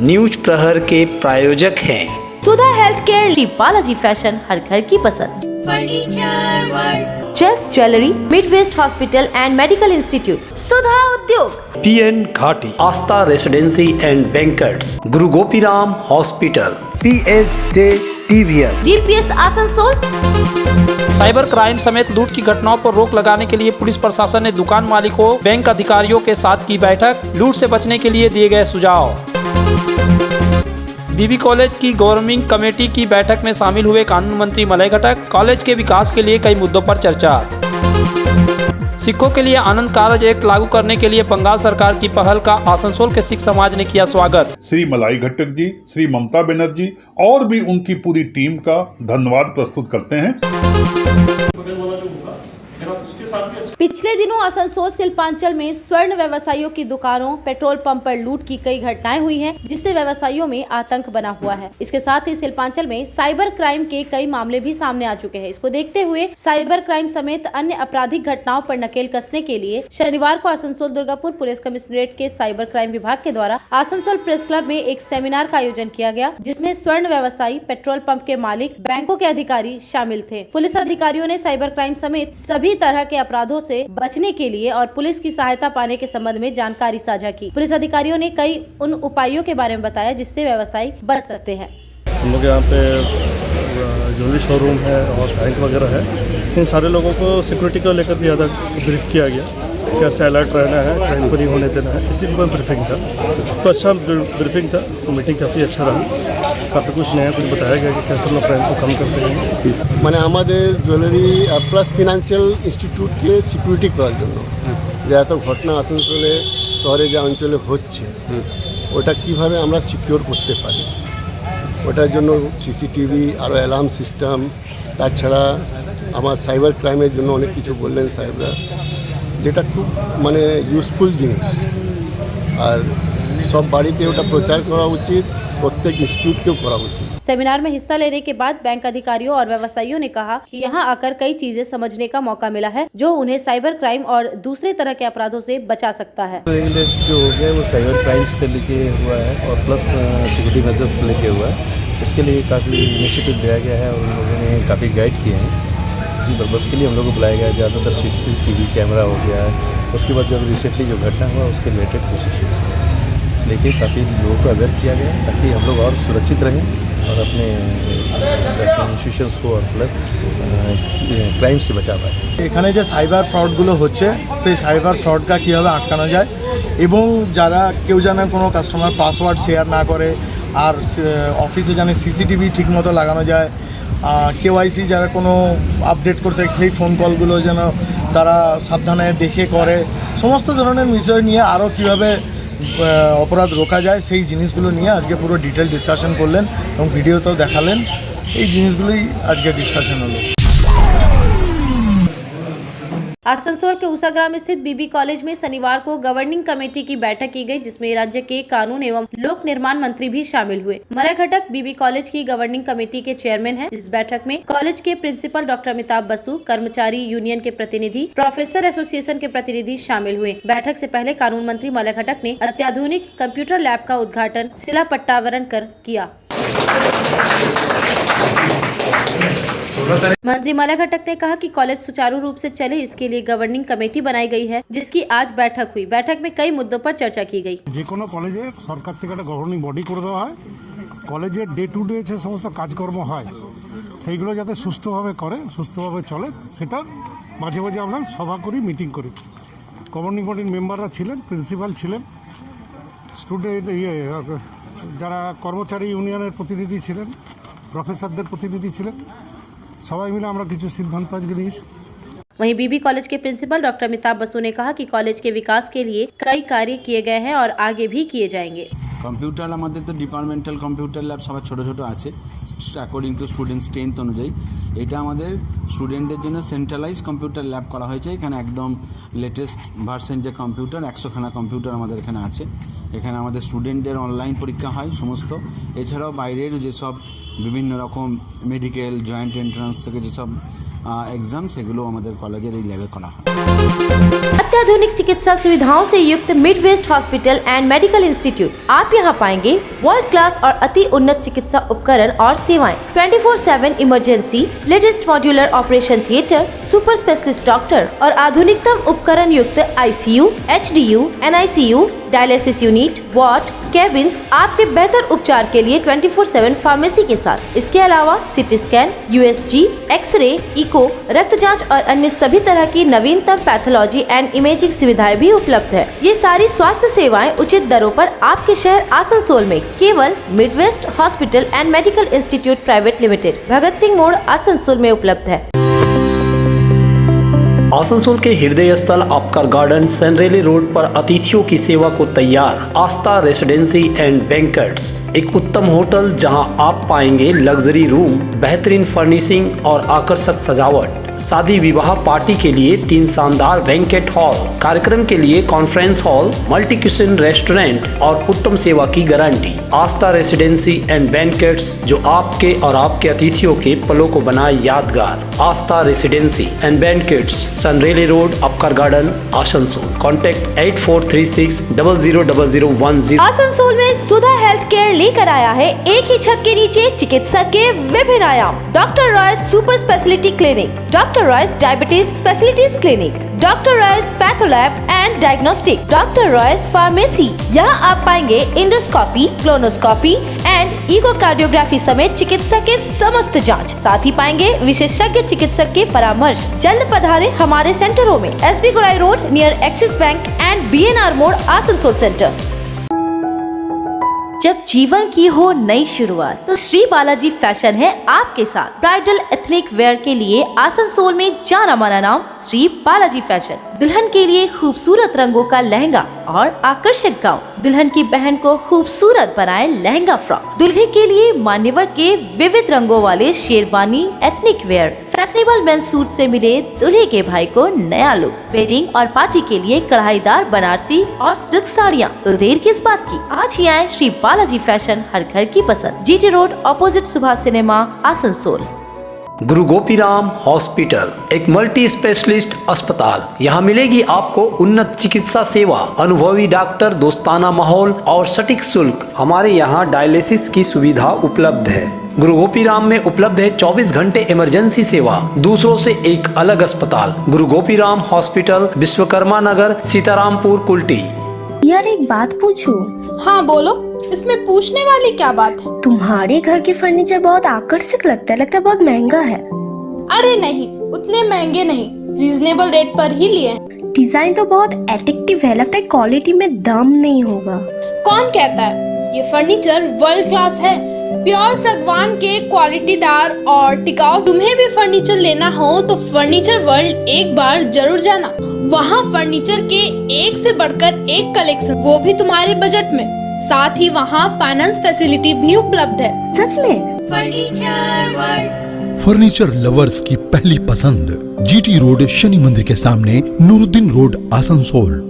News प्रहर के प्रायोजक हैं Sudha health care, Balaji fashion, हर घर की पसंद, furniture world, chess jewellery, midwest hospital and medical institute, Sudha Udyog, PN Ghati, Aastha residency and banquets, Guru Gopiram hospital, PSJ TVS, DPS Asansol. Cyber crime समेत लूट की घटनाओं पर रोक लगाने के लिए पुलिस प्रशासन ने दुकान मालिकों, बैंक अधिकारियों के साथ की बैठक, लूट से बचने के लिए दिए गए सुझाव। बीबी कॉलेज की गवर्निंग कमेटी की बैठक में शामिल हुए कानून मंत्री मलय घटक, कॉलेज के विकास के लिए कई मुद्दों पर चर्चा। सिखों के लिए आनंद कारज एक्ट लागू करने के लिए बंगाल सरकार की पहल का आसनसोल के सिख समाज ने किया स्वागत। श्री मलय घटक जी, श्री ममता बनर्जी और भी उनकी पूरी टीम का धन्यवाद प्रस्तुत करते हैं। पिछले दिनों आसनसोल शिल्पांचल में स्वर्ण व्यवसायियों की दुकानों, पेट्रोल पंप पर लूट की कई घटनाएं हुई हैं, जिससे व्यवसायियों में आतंक बना हुआ है। इसके साथ ही शिल्पांचल में साइबर क्राइम के कई मामले भी सामने आ चुके हैं। इसको देखते हुए साइबर क्राइम समेत अन्य आपराधिक घटनाओं पर नकेल कसने के लिए शनिवार को आसनसोल दुर्गापुर पुलिस कमिश्नरेट के साइबर क्राइम विभाग के द्वारा आसनसोल प्रेस क्लब में एक सेमिनार का आयोजन किया गया, जिसमें स्वर्ण व्यवसायी, पेट्रोल पंप के मालिक, बैंकों के अधिकारी शामिल थे। पुलिस अधिकारियों ने साइबर क्राइम समेत सभी तरह के अपराधों से बचने के लिए और पुलिस की सहायता पाने के संबंध में जानकारी साझा की। पुलिस अधिकारियों ने कई उन उपायों के बारे में बताया जिससे व्यवसायी बच सकते हैं। हम लोग यहाँ पे ज्वेलरी शोरूम है और बैंक वगैरह है, इन सारे लोगों को सिक्योरिटी को लेकर भी ज़्यादा ब्रीफ किया गया, कैसे अलर्ट रहना है, क्राइम को नहीं होने देना है, इसी के ऊपर ब्रीफिंग था। तो अच्छा ब्रीफिंग था, तो मीटिंग काफ़ी अच्छा रहा, काफ़ी कुछ नया कुछ बताया गया कि कैसे हम लोग क्राइम को कम कर सकेंगे। মানে আমাদের জুয়েলারি প্লাস ফিনান্সিয়াল ইনস্টিটিউটকে সিকিউরিটি করার জন্য যে এত ঘটনা আসানসোলে শহরে যে অঞ্চলে হচ্ছে ওটা কিভাবে আমরা সিকিউর করতে পারি, ওটার জন্য সিসিটিভি আরও অ্যালার্ম সিস্টেম, তাছাড়া আমার সাইবার ক্রাইমের জন্য অনেক কিছু বললেন সাহেবরা, যেটা খুব মানে ইউজফুল জিনিস। আর সব বাড়িতে ওটা প্রচার করা উচিত, प्रत्येक इंस्टीट्यूट को करा उचित। सेमिनार में हिस्सा लेने के बाद बैंक अधिकारियों और व्यवसायियों ने कहा कि यहाँ आकर कई चीजें समझने का मौका मिला है, जो उन्हें साइबर क्राइम और दूसरे तरह के अपराधों से बचा सकता है। रेगुलेट जो हो गया वो साइबर क्राइम्स के लिए हुआ है और प्लस सिक्योरिटी मेजर्स के लिए हुआ है। इसके लिए काफ़ी इनिशिएटिव लिया गया है और उन लोगों ने काफ़ी गाइड किए हैं। इसी पर्पज़ के लिए हम लोग को बुलाया गया है। ज़्यादातर CCTV कैमरा हो गया है, उसके बाद जो रिसेंटली जो घटना हुआ उसके रिलेटेड कुछ इश्यूज़ हैं, इसलिए कि काफ़ी लोगों को अवेयर किया गया ताकि हम लोग और सुरक्षित रहें और अपने इंस्टीट्यूशंस को और प्लस ক্রাইম से बचा पाए। এখানে যে সাইবার ফ্রডগুলো হচ্ছে সেই সাইবার ফ্রডটা কীভাবে আটকানো যায় এবং যারা কেউ যেন কোনো কাস্টমার পাসওয়ার্ড শেয়ার না করে, আর অফিসে যেন সিসিটিভি ঠিকমতো লাগানো যায়, KYC যারা কোনো আপডেট করতে সেই ফোন কলগুলো যেন তারা সাবধানে দেখে করে, সমস্ত ধরনের বিষয় নিয়ে আরও কীভাবে অপরাধ রোকা যায় সেই জিনিসগুলো নিয়ে আজকে পুরো ডিটেল ডিসকাশন করলেন এবং ভিডিওতেও দেখালেন। এই জিনিসগুলোই আজকে ডিসকাশন হলো। आसनसोल के उषाग्राम स्थित बीबी कॉलेज में शनिवार को गवर्निंग कमेटी की बैठक की गई, जिसमें राज्य के कानून एवं लोक निर्माण मंत्री भी शामिल हुए। मलय घटक बीबी कॉलेज की गवर्निंग कमेटी के चेयरमैन हैं। इस बैठक में कॉलेज के प्रिंसिपल डॉक्टर अमिताभ बसु, कर्मचारी यूनियन के प्रतिनिधि, प्रोफेसर एसोसिएशन के प्रतिनिधि शामिल हुए। बैठक से पहले कानून मंत्री मलय घटक ने अत्याधुनिक कंप्यूटर लैब का उद्घाटन शिला पट्टावरण कर किया। मंत्री मलय घटक ने कहा कि कॉलेज सुचारू रूप से चले, इसके लिए गवर्निंग कमेटी बनाई गई है, जिसकी आज बैठक हुई। बैठक में कई मुद्दों पर चर्चा की गई। যে কোনো কলেজে সরকার থেকে একটা গভর্নিং বডি করে দেওয়া হয়, কলেজের ডে টু ডে যে সমস্ত কাজকর্ম হয় সেইগুলো যাতে সুষ্ঠুভাবে করে, সুষ্ঠুভাবে চলে, সেটা মাঝে মাঝে আমরা সভা করি, মিটিং করি। গভর্নিং বডির মেম্বাররা ছিলেন, প্রিন্সিপাল ছিলেন, স্টুডেন্ট যারা কর্মচারী ইউনিয়নের প্রতিনিধি ছিলেন, প্রফেসরদের প্রতিনিধি ছিলেন, সবাই মিলে আমরা কিছু সিদ্ধান্ত আজকে নিয়েছি। वहीं बीबी कॉलेज के प्रिंसिपल डॉक्टर अमिताभ बसु ने कहा कि कॉलेज के विकास के लिए कई कार्य किए गए हैं और आगे भी किए जाएंगे। কম্পিউটার আমাদের তো ডিপার্টমেন্টাল কম্পিউটার ল্যাব সবার ছোটো ছোটো আছে অ্যাকর্ডিং টু স্টুডেন্ট স্ট্রেংথ অনুযায়ী। এটা আমাদের স্টুডেন্টদের জন্য সেন্ট্রালাইজ কম্পিউটার ল্যাব করা হয়েছে। এখানে একদম লেটেস্ট ভার্সন যে কম্পিউটার 100খানা কম্পিউটার আমাদের এখানে আছে। এখানে আমাদের স্টুডেন্টদের অনলাইন পরীক্ষা হয় সমস্ত। এছাড়াও বাইরের যেসব বিভিন্ন রকম মেডিকেল, জয়েন্ট এন্ট্রান্স থেকে যেসব এক্সাম সেগুলো আমাদের কলেজের এই ল্যাবে করা হয়। अत्याधुनिक चिकित्सा सुविधाओं से युक्त Midwest hospital and medical institute. आप यहाँ पाएंगे वर्ल्ड क्लास और अति उन्नत चिकित्सा उपकरण और सेवाएं, 24/7 emergency, latest modular operation theatre, super specialist doctor और आधुनिकतम उपकरण युक्त ICU, HDU, NICU, dialysis unit, ward, cabins आपके बेहतर उपचार के लिए 24/7 फार्मेसी के साथ। इसके अलावा CT scan, USG, x ray, echo, रक्त जांच और अन्य सभी तरह की नवीनतम पैथोलॉजी एंड इमेजिंग सुविधाएं भी उपलब्ध है। ये सारी स्वास्थ्य सेवाएं उचित दरों पर आपके शहर आसनसोल में केवल midwest hospital and medical institute private limited, Bhagat Singh मोड़, आसनसोल में उपलब्ध है। आसनसोल के हृदय स्थल आपका गार्डन सनरेली रोड पर अतिथियों की सेवा को तैयार आस्था रेसिडेंसी एंड बैंक्वेट्स, एक उत्तम होटल जहां आप पाएंगे लग्जरी रूम, बेहतरीन फर्निशिंग और आकर्षक सजावट, शादी विवाह पार्टी के लिए 3 शानदार बैंकेट हॉल, कार्यक्रम के लिए conference hall, multi kitchen restaurant और उत्तम सेवा की guarantee. Aastha residency and banquets, जो आपके और आपके अतिथियों के पलों को बनाए यादगार। Aastha residency and banquets, Sanreli road, Upkar garden, Asansol. Contact 8436000010। Asansol में सुधा हेल्थ केयर लेकर आया है एक ही छत के नीचे चिकित्सा के विभिन्न आयाम। Doctor Royce super speciality clinic, doctor Royce diabetes specialities clinic, doctor Royce patholab and diagnostic, doctor Royce pharmacy. यहाँ आप पाएंगे इंडोस्कोपी, क्लोनोस्कोपी एंड इकोकार्डियोग्राफी समेत चिकित्सा के समस्त जांच। साथ ही पाएंगे विशेषज्ञ चिकित्सक के परामर्श। जल्द पधारे हमारे सेंटरों में SB Gorai road near axis bank and BNR मोड़, आसनसोल सेंटर। जब जीवन की हो नई शुरुआत तो श्री बालाजी फैशन है आपके साथ। ब्राइडल एथनिक वेयर के लिए आसनसोल में जाना माना नाम श्री बालाजी फैशन। दुल्हन के लिए खूबसूरत रंगों का लहंगा और आकर्षक गाउन, दुल्हन की बहन को खूबसूरत बनाए लहंगा फ्रॉक, दुल्हे के लिए मान्यवर के विविध रंगों वाले sherwani ethnic wear, fashionable men's suit से मिले दूल्हे के भाई को नया लुक, वेडिंग और पार्टी के लिए कढ़ाईदार बनारसी और सिल्क साड़ियाँ। तो देर किस बात की, आज ही आए श्री बालाजी फैशन, हर घर की पसंद, GT road opposite Subhash cinema, Asansol. गुरु गोपीराम हॉस्पिटल, एक मल्टी स्पेशलिस्ट अस्पताल। यहाँ मिलेगी आपको उन्नत चिकित्सा सेवा, अनुभवी डॉक्टर, दोस्ताना माहौल और सटीक शुल्क। हमारे यहाँ डायलिसिस की सुविधा उपलब्ध है। गुरु गोपीराम में उपलब्ध है 24 घंटे इमरजेंसी सेवा, दूसरों से एक अलग अस्पताल। गुरु गोपीराम हॉस्पिटल, विश्वकर्मा नगर, सीतारामपुर, कुल्टी। यार एक बात पूछूं? हाँ बोलो, इसमें पूछने वाली क्या बात है? तुम्हारे घर के फर्नीचर बहुत आकर्षक लगता है बहुत महंगा है। अरे नहीं, उतने महंगे नहीं, रीजनेबल रेट पर ही लिए। डिजाइन तो बहुत अट्रैक्टिव है, लगता है क्वालिटी में दम नहीं होगा। कौन कहता है? ये फर्नीचर वर्ल्ड क्लास है, प्योर सागवान के क्वालिटीदार और टिकाऊ। तुम्हें भी फर्नीचर लेना हो तो फर्नीचर वर्ल्ड एक बार जरूर जाना। वहाँ फर्नीचर के एक से बढ़कर एक कलेक्शन, वो भी तुम्हारे बजट में। साथ ही वहाँ फाइनेंस फैसिलिटी भी उपलब्ध है। सच में? फर्नीचर वर्ल्ड, फर्नीचर लवर्स की पहली पसंद, GT रोड, शनि मंदिर के सामने, Nooruddin road, Asansol.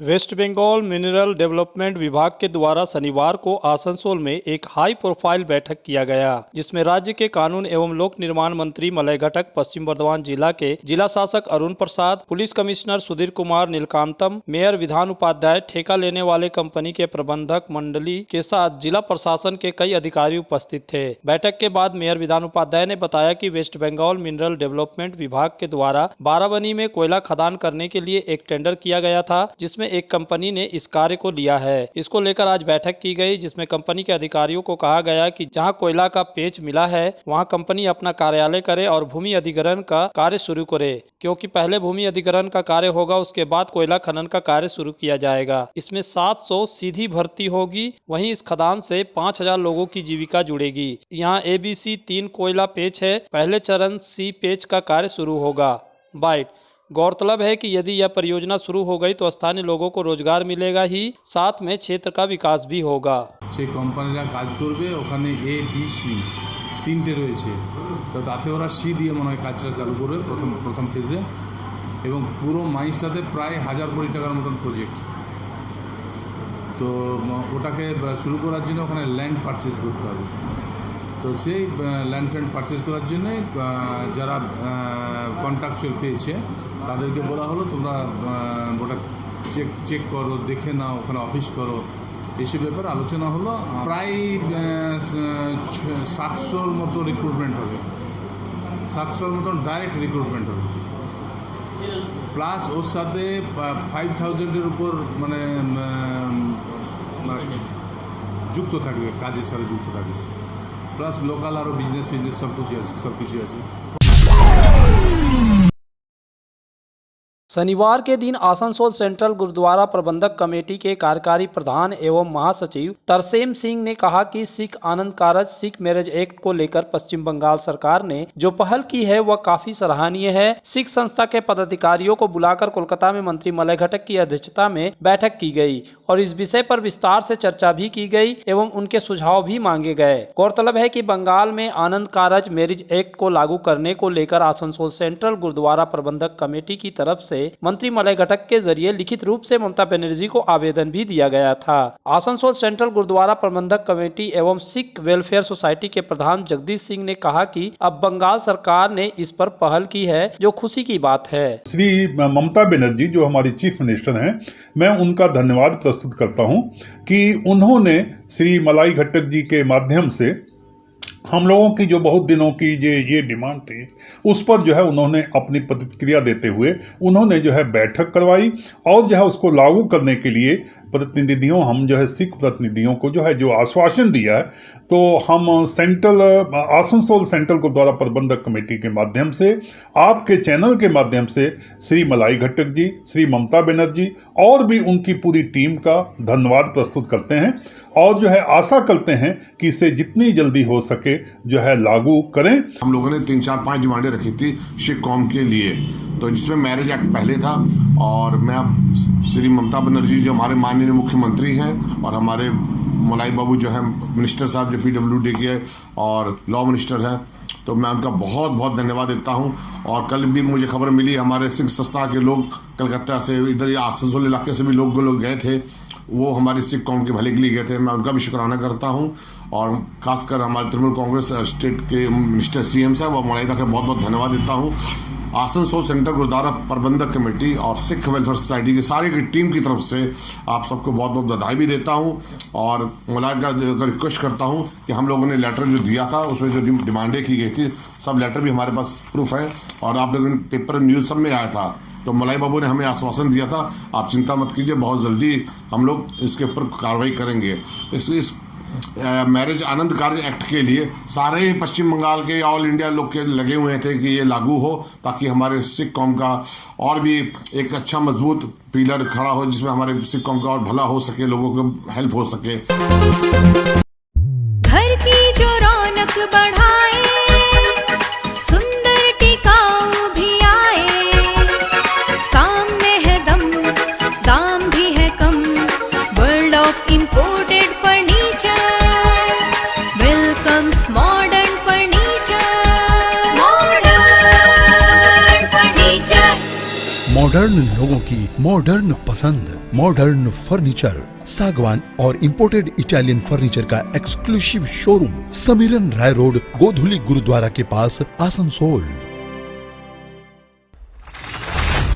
West Bengal mineral development विभाग के द्वारा शनिवार को आसनसोल में एक हाई प्रोफाइल बैठक किया गया, जिसमें राज्य के कानून एवं लोक निर्माण मंत्री मलय घटक, पश्चिम बर्धमान जिला के जिला शासक Arun Prasad, police commissioner Sudhir Kumar Neelkantam, mayor Bidhan Upadhyay, ठेका लेने वाले कंपनी के प्रबंधक मंडली के साथ जिला प्रशासन के कई अधिकारी उपस्थित थे। बैठक के बाद मेयर विधान उपाध्याय ने बताया कि वेस्ट बंगाल मिनरल डेवलपमेंट विभाग के द्वारा बाराबनी में कोयला खदान करने के लिए एक टेंडर किया गया था, जिसमें एक कंपनी ने इस कार्य को लिया है। इसको लेकर आज बैठक की गई, जिसमें कंपनी के अधिकारियों को कहा गया कि जहां कोयला का पेच मिला है वहां कंपनी अपना कार्यालय करे और भूमि अधिग्रहण का कार्य शुरू करे, क्योंकि पहले भूमि अधिग्रहण का कार्य होगा, उसके बाद कोयला खनन का कार्य शुरू किया जाएगा। इसमें 700 सीधी भर्ती होगी, वहीं इस खदान से 5000 लोगों की जीविका जुड़ेगी। यहाँ ABC 3 कोयला पेच है, पहले चरण C पेच का कार्य शुरू होगा। बाइट, गौरतलब है कि यदि यह परियोजना शुरू हो गई तो स्थानीय लोगों को रोजगार मिलेगा ही, साथ में क्षेत्र का विकास भी होगा। সেই কোম্পানিরা কাজ করবে, ওখানে A, B, C 3টে রয়েছে, তো তাতে ওরা C দিয়ে মনে হয় কাজটা চালু করবে প্রথম ফেজে, এবং পুরো মাইন্সটাতে প্রায় 1000 কোটি টাকার মতন প্রজেক্ট। তো ওটাকে শুরু করার জন্য ওখানে ল্যান্ড পারচেজ করতে হবে, তো সেই ল্যান্ড ফ্যান্ড পারচেস করার জন্য যারা কন্ট্রাকচুয়াল পেয়েছে তাদেরকে বলা হলো তোমরা ওটা চেক করো, দেখে নাও, ওখানে অফিস করো, এসব ব্যাপারে আলোচনা হলো। প্রায় 700-র মতো রিক্রুটমেন্ট হবে, 700-র মতো ডাইরেক্ট রিক্রুটমেন্ট হবে, প্লাস ওর সাথে 5000-এর উপর মানে যুক্ত থাকবে, কাজের সাথে যুক্ত থাকবে, প্লাস লোকাল আরও বিজনেস সব কিছু আছে। शनिवार के दिन आसनसोल सेंट्रल गुरुद्वारा प्रबंधक कमेटी के कार्यकारी प्रधान एवं महासचिव तरसेम सिंह ने कहा कि सिख आनंद कारज सिख मैरिज एक्ट को लेकर पश्चिम बंगाल सरकार ने जो पहल की है वह काफी सराहनीय है। सिख संस्था के पदाधिकारियों को बुलाकर कोलकाता में मंत्री मलय घटक की अध्यक्षता में बैठक की गई और इस विषय पर विस्तार से चर्चा भी की गई एवं उनके सुझाव भी मांगे गए। गौरतलब है कि बंगाल में आनंद कारज मैरिज एक्ट को लागू करने को लेकर आसनसोल सेंट्रल गुरुद्वारा प्रबंधक कमेटी की तरफ से मंत्री मलय घटक के जरिए लिखित रूप से ममता बनर्जी को आवेदन भी दिया गया था। आसनसोल सेंट्रल गुरुद्वारा प्रबंधक कमेटी एवं सिख वेलफेयर सोसाइटी के प्रधान जगदीश सिंह ने कहा कि अब बंगाल सरकार ने इस पर पहल की है, जो खुशी की बात है। श्री ममता बनर्जी जो हमारी चीफ मिनिस्टर हैं, मैं उनका धन्यवाद प्रस्तुत करता हूं कि उन्होंने श्री मलय घटक जी के माध्यम से हम लोगों की जो बहुत दिनों की ये डिमांड थी उस पर जो है उन्होंने अपनी प्रतिक्रिया देते हुए उन्होंने जो है बैठक करवाई और जो है उसको लागू करने के लिए प्रतिनिधियों हम जो है सिख प्रतिनिधियों को जो आश्वासन दिया है। तो हम आसनसोल सेंट्रल गुरुद्वारा प्रबंधक कमेटी के माध्यम से आपके चैनल के माध्यम से श्री मलय घटक जी, श्री ममता बनर्जी और भी उनकी पूरी टीम का धन्यवाद प्रस्तुत करते हैं और जो है आशा करते हैं कि इसे जितनी जल्दी हो सके जो है लागू करें। हम लोगों ने 3-4-5 डिमांडें रखी थी सिख कौम के लिए, तो जिसमें मैरिज एक्ट पहले था और मैं श्री ममता बनर्जी जो हमारे माननीय मुख्यमंत्री हैं और हमारे मलय बाबू जो है मिनिस्टर साहब जो PWD के और लॉ मिनिस्टर हैं, तो मैं उनका बहुत बहुत धन्यवाद देता हूं। और कल भी मुझे खबर मिली हमारे सिख संस्था के लोग कलकत्ता से इधर आसनसोल इलाके से भी लोग गए थे, वो हमारी सिख कौम के भले के लिए गए थे, मैं उनका भी शुक्राना करता हूं। और खासकर हमारे तृणमूल कांग्रेस स्टेट के मिनिस्टर CM साहब और मलय का बहुत बहुत धन्यवाद देता हूं। आसनसोल सेंट्रल गुरुद्वारा प्रबंधक कमेटी और सिख वेलफेयर सोसाइटी की सारी की टीम की तरफ से आप सबको बहुत बहुत बधाई भी देता हूं और मलय का रिक्वेस्ट करता हूं कि हम लोगों ने लेटर जो दिया था उसमें जो डिमांडें की गई थी सब लेटर भी हमारे पास प्रूफ है और आप लोगों ने पेपर न्यूज़ सब में आया था। तो मलय बाबू ने हमें आश्वासन दिया था आप चिंता मत कीजिए, बहुत जल्दी हम लोग इसके ऊपर कार्रवाई करेंगे। इस मैरिज आनंद कार्य एक्ट के लिए सारे पश्चिम बंगाल के ऑल इंडिया लोग के लगे हुए थे कि ये लागू हो ताकि हमारे सिख कौम का और भी एक अच्छा मजबूत पिलर खड़ा हो जिसमें हमारे सिख कौम का और भला हो सके, लोगों को हेल्प हो सके। घर की जो रौनक बढ़ाए, सुंदर टिकाऊ भी आए, काम में है दम, दाम भी है कम, world of imported furniture welcomes modern furniture, modern furniture. Modern लोगों की मॉडर्न पसंद, मॉडर्न फर्नीचर, सागवान और इंपोर्टेड इटालियन फर्नीचर का exclusive showroom Samiran Rai road, Godhuli Gurdwara के पास, आसनसोल।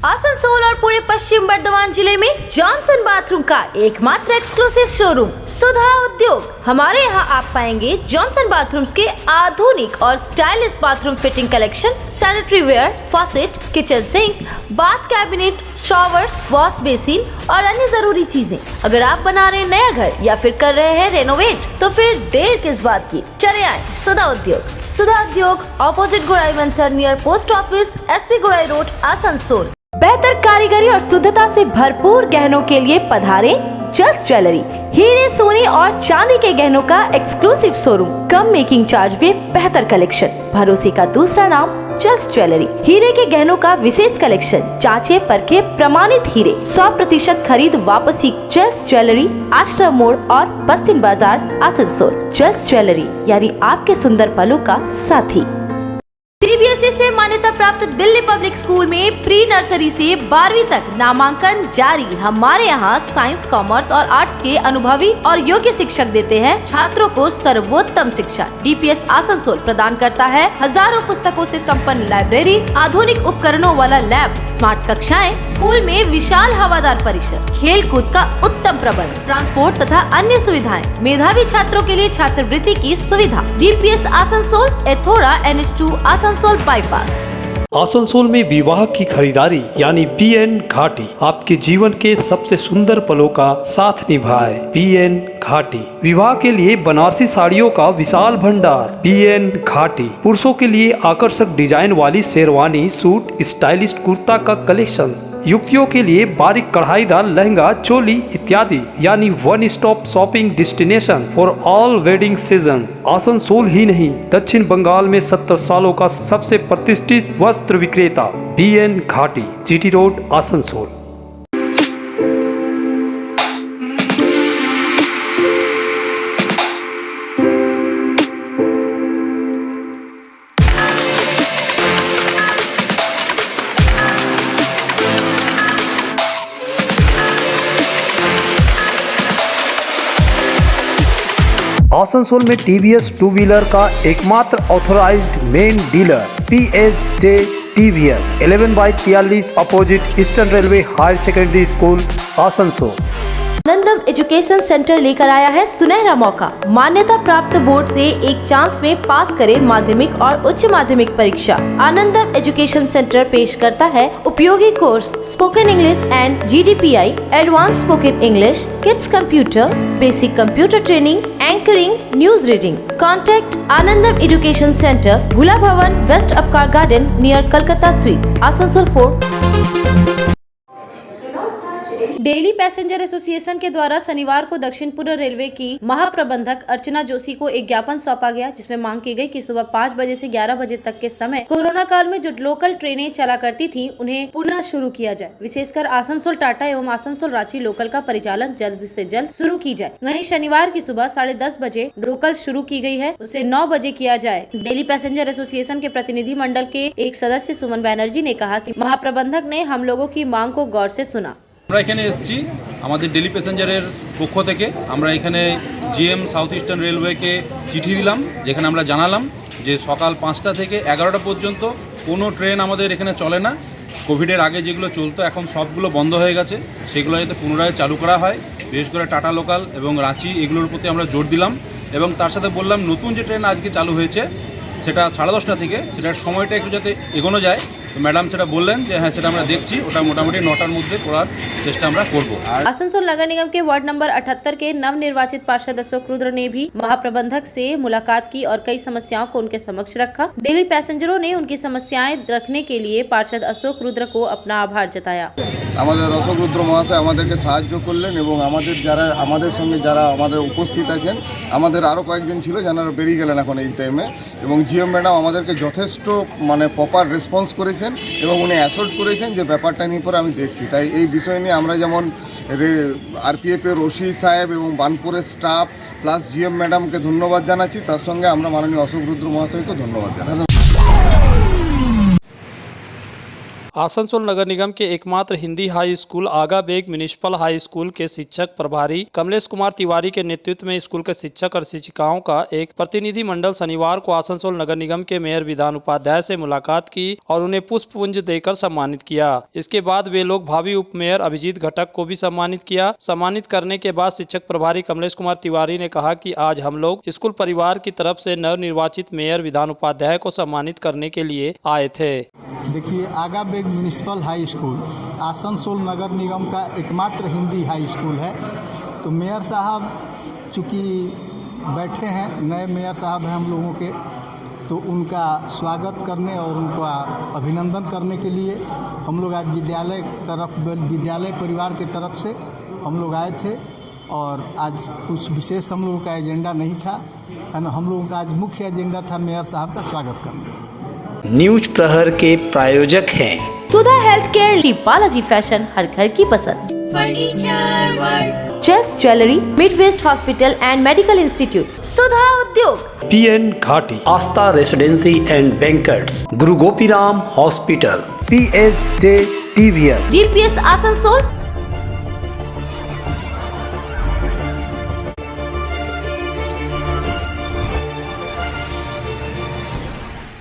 आसनसोल और पूरे पश्चिम बर्धमान जिले में जॉनसन बाथरूम का एकमात्र एक्सक्लूसिव शोरूम सुधा उद्योग। हमारे यहाँ आप पाएंगे जॉनसन बाथरूम्स के आधुनिक और stylish bathroom fitting collection, sanitary ware, faucet, kitchen sink, bath cabinet, showers, wash basin और अन्य जरूरी चीजें। अगर आप बना रहे हैं नया घर या फिर कर रहे हैं रेनोवेट तो फिर देर किस बात की, चले आए सुधा उद्योग। सुधा उद्योग ऑपोजिट गुराई मंसर नियर पोस्ट ऑफिस, SP गुराई रोड, आसनसोल। बेहतर कारीगरी और शुद्धता से भरपूर गहनों के लिए पधारें जल्स ज्वेलरी। हीरे, सोने और चांदी के गहनों का एक्सक्लूसिव शोरूम, कम मेकिंग चार्ज में बेहतर कलेक्शन, भरोसे का दूसरा नाम जल्स ज्वेलरी। हीरे के गहनों का विशेष कलेक्शन, जांचे परखे प्रमाणित हीरे, 100% खरीद वापसी। जल्स ज्वेलरी, आश्रम मोड़ और बस्तिन बाजार, आसनसोल। जल्स ज्वेलरी यानी आपके सुंदर पलों का साथी। CBSE से मान्यता प्राप्त प्राप्त दिल्ली पब्लिक स्कूल में प्री नर्सरी से 12वीं तक नामांकन जारी। हमारे यहाँ साइंस, कॉमर्स और आर्ट्स के अनुभवी और योग्य शिक्षक देते हैं छात्रों को सर्वोत्तम शिक्षा। DPS आसनसोल प्रदान करता है हजारों पुस्तकों से संपन्न लाइब्रेरी, आधुनिक उपकरणों वाला लैब, स्मार्ट कक्षाएं, स्कूल में विशाल हवादार परिसर, खेल कूद का उत्तम प्रबंध, ट्रांसपोर्ट तथा अन्य सुविधाएं, मेधावी छात्रों के लिए छात्रवृत्ति की सुविधा। DPS Asansol, Ethora, NH2 Asansol bypass. Asansol में विवाह की खरीदारी यानी BN घाटी आपके जीवन के सबसे सुंदर पलों का साथ निभाए। BN घाटी विवाह के लिए बनारसी साड़ियों का विशाल भंडार। BN घाटी पुरुषों के लिए आकर्षक डिजाइन वाली शेरवानी, सूट, स्टाइलिश कुर्ता का कलेक्शन, युवतियों के लिए बारीक कढ़ाईदार लहंगा, चोली इत्यादि, यानी one stop shopping destination for all wedding seasons. Asansol ही नहीं, दक्षिण बंगाल में 70 सालों का सबसे प्रतिष्ठित वस्त्र विक्रेता BN घाटी, GT रोड, आसनसोल। आसनसोल में TVS टू व्हीलर का एकमात्र authorised main dealer PSJ TVS 11/43 opposite eastern railway higher secondary school, Asansol. Anandam education centre लेकर आया है सुनहरा मौका। मान्यता प्राप्त बोर्ड से एक चांस में पास करें माध्यमिक और उच्च माध्यमिक परीक्षा। आनंदम एजुकेशन सेंटर पेश करता है उपयोगी course spoken English and GDPI, advance spoken English, kids computer, basic computer training, anchoring, news reading. Contact Anandam education centre, Bhula Bhavan, west Upkar garden, near Calcutta sweets, Asansol 4। Daily passenger association के द्वारा शनिवार को दक्षिण पूर्व रेलवे की महाप्रबंधक अर्चना जोशी को एक ज्ञापन सौंपा गया, जिसमें मांग की गई कि सुबह 5 बजे से 11 बजे तक के समय कोरोना काल में जो लोकल ट्रेनें चला करती थीं, उन्हें पुनः शुरू किया जाए। विशेषकर आसनसोल टाटा एवं आसनसोल रांची लोकल का परिचालन जल्द से जल्द शुरू की जाए। वहीं शनिवार की सुबह 10:30 बजे लोकल शुरू की गई है, उसे 9 बजे किया जाए। डेली पैसेंजर एसोसिएशन के प्रतिनिधि मंडल के एक सदस्य सुमन बैनर्जी ने कहा कि महाप्रबंधक ने हम लोगों की मांग को गौर से सुना। আমরা এখানে এসেছি আমাদের ডেলি প্যাসেঞ্জারের পক্ষ থেকে। আমরা এখানে GM সাউথ ইস্টার্ন রেলওয়েকে চিঠি দিলাম, যেখানে আমরা জানালাম যে সকাল 5টা থেকে 11টা পর্যন্ত কোনো ট্রেন আমাদের এখানে চলে না। কোভিডের আগে যেগুলো চলতো এখন সবগুলো বন্ধ হয়ে গেছে, সেগুলো যাতে পুনরায় চালু করা হয়। বিশেষ করে টাটা লোকাল এবং রাঁচি এগুলোর প্রতি আমরা জোর দিলাম এবং তার সাথে বললাম নতুন যে ট্রেন আজকে চালু হয়েছে সেটা 10:30টা থেকে, সেটার সময়টা একটু যাতে এগোনো যায়। तो मैडम সেটা বললেন যে হ্যাঁ সেটা আমরা দেখছি, ওটা মোটামুটি 9টার মধ্যে করার চেষ্টা আমরা করব। आसनसोल नगर निगम के वार्ड नंबर 78 के नवनिर्वाचित पार्षद अशोक रुद्र ने भी महाप्रबंधक से मुलाकात की और कई समस्याओं को उनके समक्ष रखा। डेली पैसेंजरों ने उनकी समस्याएं रखने के लिए पार्षद अशोक रुद्र को अपना आभार जताया। আমাদের অশোক রুদ্র মহাশয় আমাদেরকে সাহায্য করলেন এবং আমাদের সঙ্গে যারা আমাদের উপস্থিত আছেন, আমাদের আরও কয়েকজন ছিল যারা বেরিয়ে গেলেন এখন এই টাইমে, এবং GM ম্যাডাম আমাদেরকে যথেষ্ট প্রপার রেসপন্স করেছেন এবং উনি অ্যাসোর্ট করেছেন যে ব্যাপারটা নিয়ে পরে আমি দেখছি। তাই এই বিষয় নিয়ে আমরা যেমন RPF এর ওসি সাহেব এবং বানপুরের স্টাফ প্লাস GM ম্যাডামকে ধন্যবাদ জানাচ্ছি, তার সঙ্গে আমরা মাননীয় অশোক রুদ্র মহাশয়কে ধন্যবাদ জানাচ্ছি। आसनसोल नगर निगम के एकमात्र हिंदी हाई स्कूल आगा बेग म्युनिसिपल हाई स्कूल के शिक्षक प्रभारी कमलेश कुमार तिवारी के नेतृत्व में स्कूल के शिक्षक और शिक्षिकाओं का एक प्रतिनिधि मंडल शनिवार को आसनसोल नगर निगम के मेयर विधान उपाध्याय से मुलाकात की और उन्हें पुष्पपुंज देकर सम्मानित किया। इसके बाद वे लोग भावी उप मेयर अभिजीत घटक को भी सम्मानित किया। सम्मानित करने के बाद शिक्षक प्रभारी कमलेश कुमार तिवारी ने कहा कि आज हम लोग स्कूल परिवार की तरफ से नवनिर्वाचित मेयर विधान उपाध्याय को सम्मानित करने के लिए आए थे। देखिए, Agha Beg municipal high school Asansol नगर निगम का एकमात्र हिंदी हाई स्कूल है। तो मेयर साहब चूँकि बैठे हैं, नए मेयर साहब हैं हम लोगों के, तो उनका स्वागत करने और उनका अभिनंदन करने के लिए हम लोग आज विद्यालय परिवार की तरफ से हम लोग आए थे। और आज कुछ विशेष हम लोगों का एजेंडा नहीं था, हम लोगों का आज मुख्य एजेंडा था मेयर साहब का स्वागत करना। न्यूज प्रहर के प्रायोजक हैं Sudha health care, Balaji fashion, हर घर की पसंद। Furniture world, chess jewellery, mid west hospital and medical institute, Sudha Udyog, PN Ghati, Aastha residency and banquets, Guru Gopiram hospital, PSJ TVS, DPS Asansol,